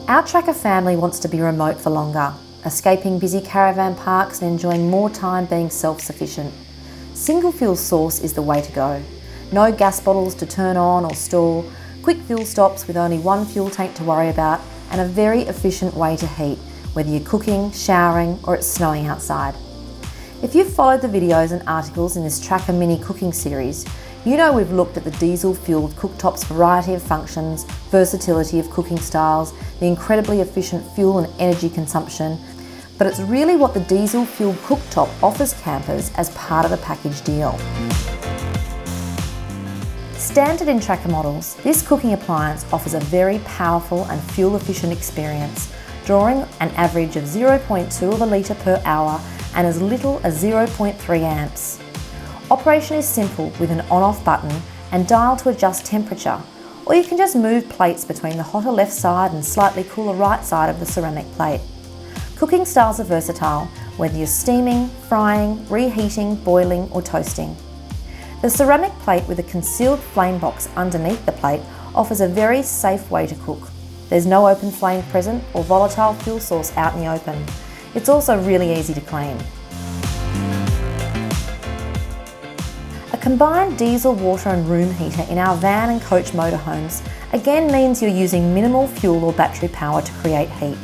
Our Trakka family wants to be remote for longer, escaping busy caravan parks and enjoying more time being self-sufficient. Single fuel source is the way to go. No gas bottles to turn on or store, quick fuel stops with only one fuel tank to worry about, and a very efficient way to heat, whether you're cooking, showering, or it's snowing outside. If you've followed the videos and articles in this Trakka mini cooking series, you know we've looked at the diesel-fueled cooktop's variety of functions, versatility of cooking styles, the incredibly efficient fuel and energy consumption, but it's really what the diesel-fueled cooktop offers campers as part of the package deal. Standard in Trakka models, this cooking appliance offers a very powerful and fuel-efficient experience, drawing an average of 0.2 of a litre per hour and as little as 0.3 amps. Operation is simple with an on-off button and dial to adjust temperature, or you can just move plates between the hotter left side and slightly cooler right side of the ceramic plate. Cooking styles are versatile, whether you're steaming, frying, reheating, boiling or toasting. The ceramic plate with a concealed flame box underneath the plate offers a very safe way to cook. There's no open flame present or volatile fuel source out in the open. It's also really easy to clean. A combined diesel, water and room heater in our van and coach motorhomes again means you're using minimal fuel or battery power to create heat.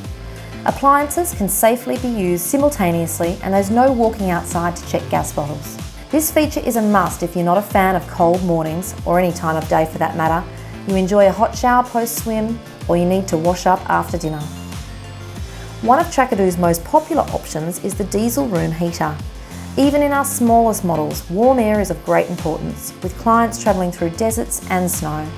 Appliances can safely be used simultaneously and there's no walking outside to check gas bottles. This feature is a must if you're not a fan of cold mornings, or any time of day for that matter, you enjoy a hot shower post-swim, or you need to wash up after dinner. One of Trakka's most popular options is the diesel room heater. Even in our smallest models, warm air is of great importance, with clients travelling through deserts and snow.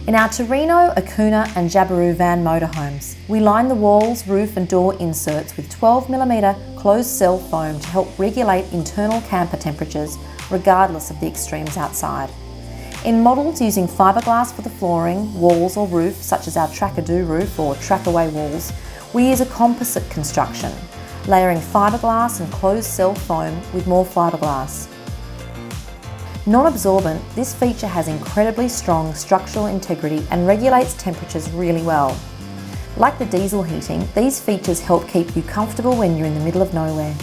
In our Torino, Acuna and Jabiru van motorhomes, we line the walls, roof and door inserts with 12mm closed cell foam to help regulate internal camper temperatures regardless of the extremes outside. In models using fiberglass for the flooring, walls or roof, such as our Trakka roof or Trackaway walls, we use a composite construction, layering fiberglass and closed cell foam with more fiberglass. Non-absorbent, this feature has incredibly strong structural integrity and regulates temperatures really well. Like the diesel heating, these features help keep you comfortable when you're in the middle of nowhere.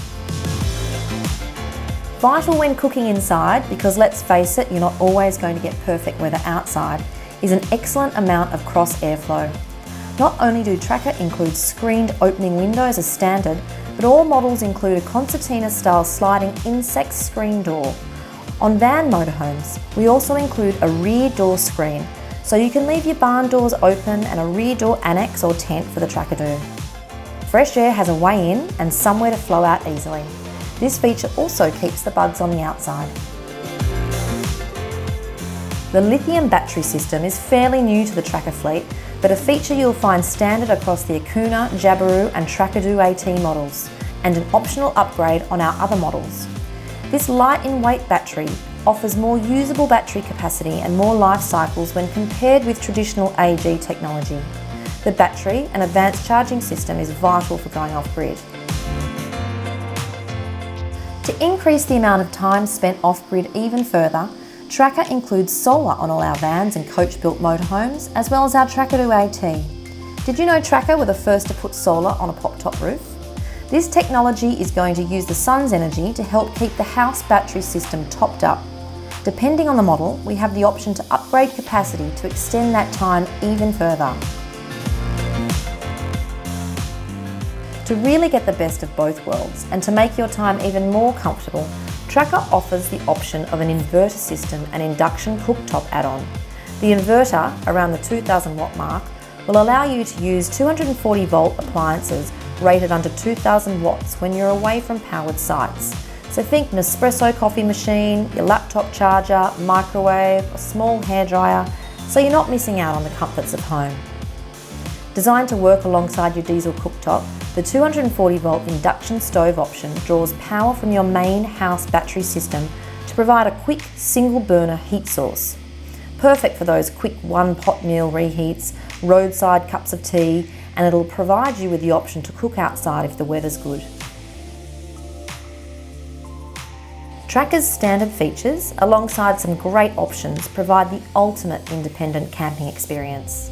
Vital when cooking inside, because let's face it, you're not always going to get perfect weather outside, is an excellent amount of cross airflow. Not only do Trakka include screened opening windows as standard, but all models include a concertina-style sliding insect screen door. On van motorhomes, we also include a rear door screen, so you can leave your barn doors open and a rear door annex or tent for the Trakka. Fresh air has a way in and somewhere to flow out easily. This feature also keeps the bugs on the outside. The lithium battery system is fairly new to the Trakka fleet, but a feature you'll find standard across the Acuna, Jabiru and Trakka AT models, and an optional upgrade on our other models. This light in weight battery offers more usable battery capacity and more life cycles when compared with traditional AG technology. The battery and advanced charging system is vital for going off-grid. To increase the amount of time spent off-grid even further, Trakka includes solar on all our vans and coach-built motorhomes, as well as our Trakka AT. Did you know Trakka were the first to put solar on a pop-top roof? This technology is going to use the sun's energy to help keep the house battery system topped up. Depending on the model, we have the option to upgrade capacity to extend that time even further. To really get the best of both worlds and to make your time even more comfortable, Trakka offers the option of an inverter system and induction cooktop add-on. The inverter, around the 2000 watt mark, will allow you to use 240 volt appliances rated under 2000 watts when you're away from powered sites. So think Nespresso coffee machine, your laptop charger, microwave, a small hairdryer, so you're not missing out on the comforts of home. Designed to work alongside your diesel cooktop, the 240 volt induction stove option draws power from your main house battery system to provide a quick single burner heat source. Perfect for those quick one pot meal reheats, roadside cups of tea, and it'll provide you with the option to cook outside if the weather's good. Trakka's standard features, alongside some great options, provide the ultimate independent camping experience.